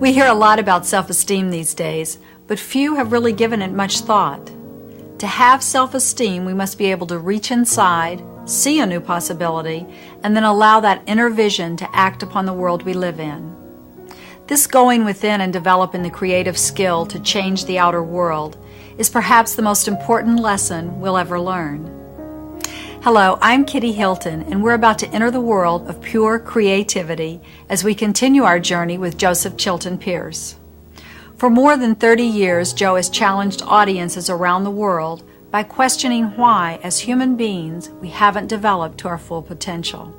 We hear a lot about self-esteem these days, but few have really given it much thought. To have self-esteem, we must be able to reach inside, see a new possibility, and then allow that inner vision to act upon the world we live in. This going within and developing the creative skill to change the outer world is perhaps the most important lesson we'll ever learn. Hello, I'm Kitty Hilton, and we're about to enter the world of pure creativity as we continue our journey with Joseph Chilton Pearce. For more than 30 years, Joe has challenged audiences around the world by questioning why, as human beings, we haven't developed to our full potential.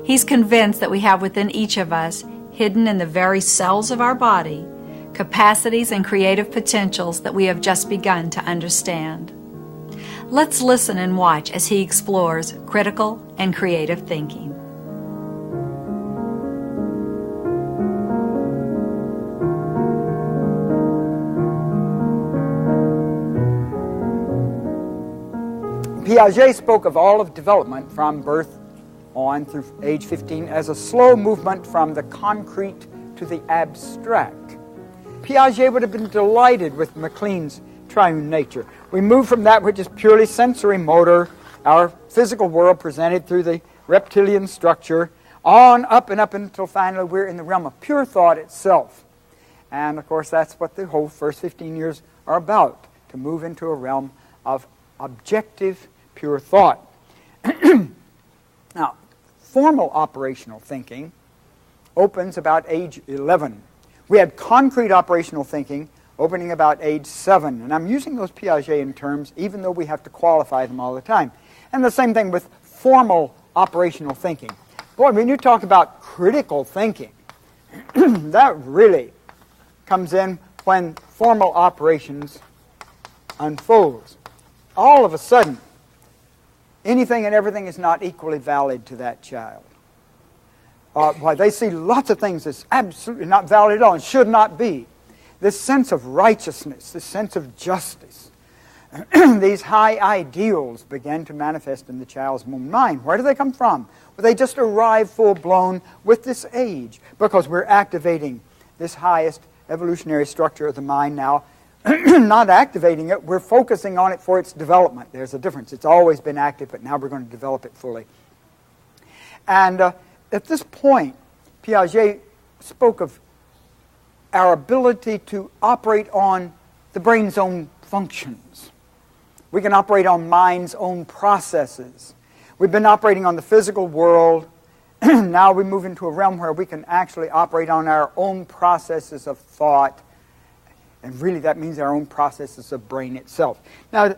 He's convinced that we have within each of us, hidden in the very cells of our body, capacities and creative potentials that we have just begun to understand. Let's listen and watch as he explores critical and creative thinking. Piaget spoke of all of development from birth on through age 15 as a slow movement from the concrete to the abstract. Piaget would have been delighted with MacLean's triune nature. We move from that which is purely sensory motor, our physical world presented through the reptilian structure, on up and up until finally we're in the realm of pure thought itself. And of course that's what the whole first 15 years are about, to move into a realm of objective pure thought. Now, formal operational thinking opens about age 11. We had concrete operational thinking opening about age 7. And I'm using those Piagetian terms even though we have to qualify them all the time. And the same thing with formal operational thinking. Boy, when you talk about critical thinking, that really comes in when formal operations unfolds. All of a sudden, anything and everything is not equally valid to that child. Why they see lots of things as absolutely not valid at all and should not be. This sense of righteousness, this sense of justice, these high ideals began to manifest in the child's mind. Where do they come from? Well, they just arrive full-blown with this age because we're activating this highest evolutionary structure of the mind now. Not activating it, we're focusing on it for its development. There's a difference. It's always been active, but now we're going to develop it fully. And at this point, Piaget spoke of our ability to operate on the brain's own functions. We can operate on mind's own processes. We've been operating on the physical world. Now we move into a realm where we can actually operate on our own processes of thought. And really that means our own processes of brain itself. Now,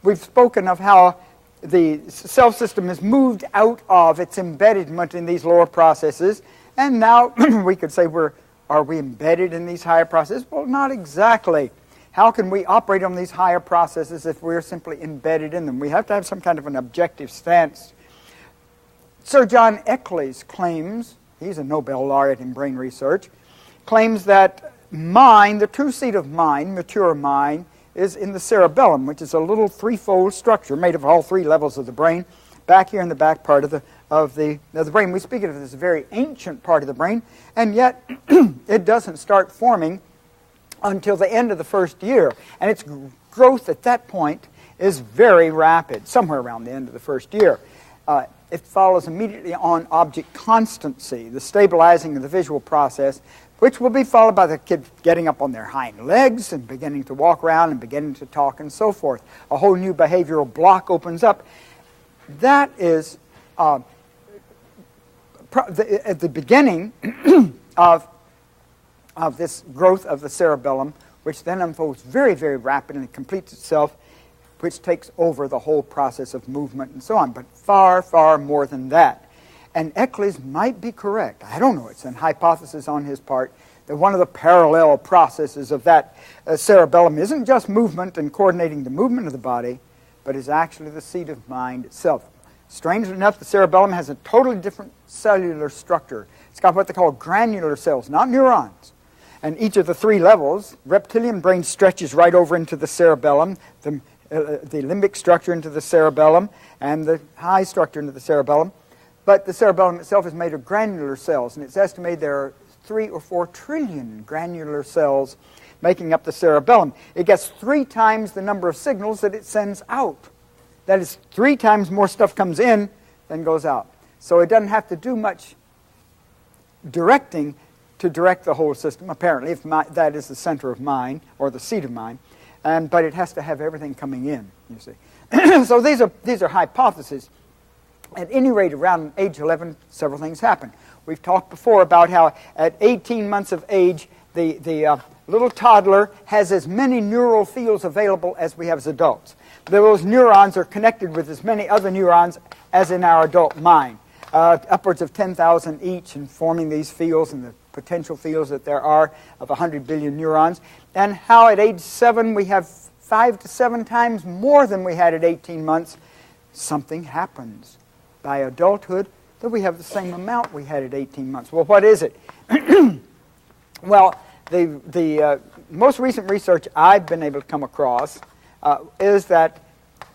we've spoken of how the self system has moved out of its embeddedment in these lower processes. And now we could say are we embedded in these higher processes? Well, not exactly. How can we operate on these higher processes if we're simply embedded in them? We have to have some kind of an objective stance. Sir John Eccles claims, he's a Nobel laureate in brain research, claims that mind, the true seat of mind, mature mind, is in the cerebellum, which is a little threefold structure made of all three levels of the brain, back here in the back part of the brain. We speak of it as a very ancient part of the brain, and yet it doesn't start forming until the end of the first year. And its growth at that point is very rapid, somewhere around the end of the first year. It follows immediately on object constancy, the stabilizing of the visual process, which will be followed by the kids getting up on their hind legs and beginning to walk around and beginning to talk and so forth. A whole new behavioral block opens up. That is at the beginning of this growth of the cerebellum, which then unfolds very, very rapidly and completes itself, which takes over the whole process of movement and so on. But far, far more than that. And Eccles might be correct. I don't know. It's a hypothesis on his part that one of the parallel processes of that cerebellum isn't just movement and coordinating the movement of the body, but is actually the seat of mind itself. Strangely enough, the cerebellum has a totally different cellular structure. It's got what they call granular cells, not neurons. And each of the three levels, reptilian brain stretches right over into the cerebellum, the limbic structure into the cerebellum, and the high structure into the cerebellum. But the cerebellum itself is made of granular cells, and it's estimated there are 3 or 4 trillion granular cells making up the cerebellum. It gets 3 times the number of signals that it sends out. That is, 3 times more stuff comes in than goes out. So it doesn't have to do much directing to direct the whole system, apparently, if that is the center of mind, or the seat of mind. But it has to have everything coming in, you see. So these are hypotheses. At any rate, around age 11, several things happen. We've talked before about how at 18 months of age, the little toddler has as many neural fields available as we have as adults. Those neurons are connected with as many other neurons as in our adult mind, upwards of 10,000 each, and forming these fields and the potential fields that there are of 100 billion neurons. And how at age 7 we have 5 to 7 times more than we had at 18 months. Something happens by adulthood that we have the same amount we had at 18 months. Well, what is it? Well, the most recent research I've been able to come across is that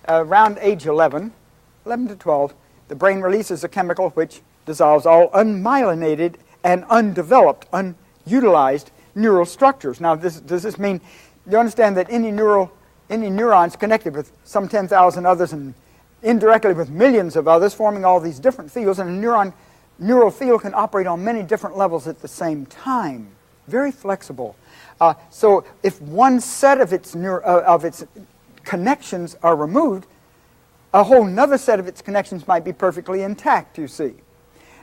around age 11 to 12, the brain releases a chemical which dissolves all unmyelinated and undeveloped, unutilized neural structures. Now, does this mean, you understand that any neurons connected with some 10,000 others and indirectly with millions of others, forming all these different fields, and a neural field can operate on many different levels at the same time. Very flexible. So if one set of its connections are removed, a whole other set of its connections might be perfectly intact, you see.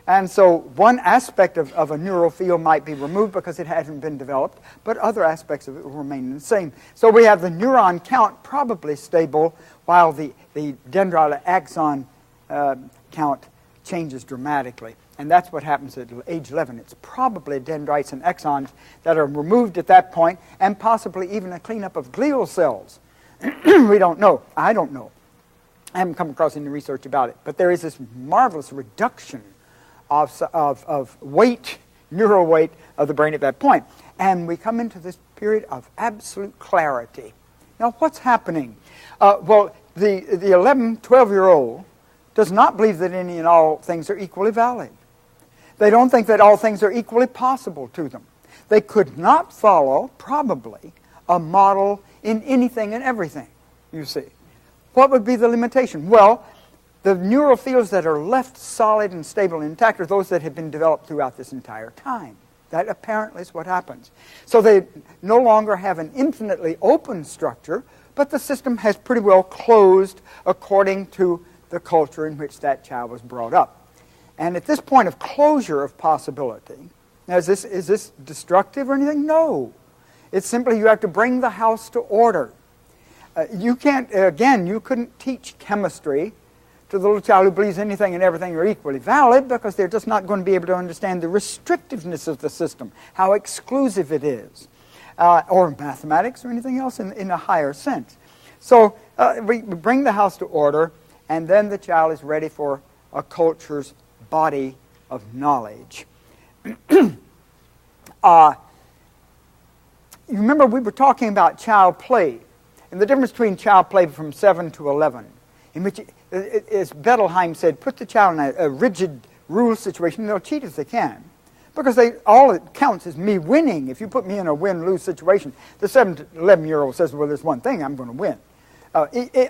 And so one aspect of a neural field might be removed because it hasn't been developed, but other aspects of it will remain the same. So we have the neuron count probably stable, while the dendritic axon count changes dramatically. And that's what happens at age 11. It's probably dendrites and axons that are removed at that point, and possibly even a cleanup of glial cells. We don't know. I don't know. I haven't come across any research about it. But there is this marvelous reduction of weight, neural weight of the brain at that point. And we come into this period of absolute clarity. Now, what's happening? Well, the 11, 12-year-old does not believe that any and all things are equally valid. They don't think that all things are equally possible to them. They could not follow, probably, a model in anything and everything, you see. What would be the limitation? Well, the neural fields that are left solid and stable and intact are those that have been developed throughout this entire time. That apparently is what happens. So they no longer have an infinitely open structure, but the system has pretty well closed according to the culture in which that child was brought up. And at this point of closure of possibility, now is this destructive or anything? No. It's simply you have to bring the house to order. You couldn't teach chemistry to the little child who believes anything and everything are equally valid, because they're just not going to be able to understand the restrictiveness of the system, how exclusive it is, or mathematics or anything else in a higher sense. So we bring the house to order, and then the child is ready for a culture's body of knowledge. You remember we were talking about child play, and the difference between child play from 7 to 11, in which, as Bettelheim said, put the child in a rigid rule situation, and they'll cheat if they can. Because all it counts is me winning. If you put me in a win-lose situation, the 7 to 11-year-old says, well, there's one thing, I'm going to win.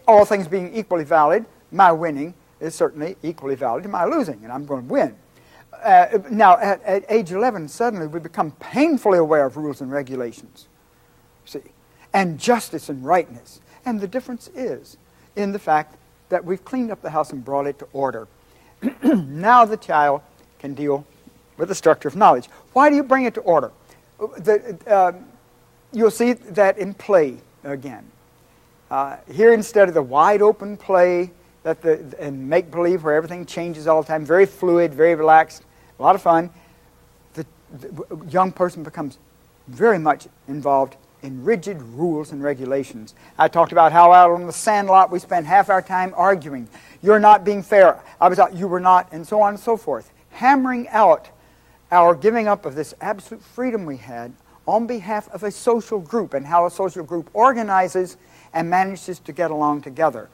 All things being equally valid, my winning is certainly equally valid to my losing, and I'm going to win. Now, at age 11, suddenly we become painfully aware of rules and regulations, see, and justice and rightness. And the difference is in the fact that we've cleaned up the house and brought it to order. Now the child can deal with the structure of knowledge. Why do you bring it to order? You'll see that in play again. Here, instead of the wide open play and make-believe where everything changes all the time, very fluid, very relaxed, a lot of fun, the young person becomes very much involved in rigid rules and regulations. I talked about how out on the sandlot we spent half our time arguing. You're not being fair. I was out, you were not, and so on and so forth. Hammering out our giving up of this absolute freedom we had on behalf of a social group, and how a social group organizes and manages to get along together.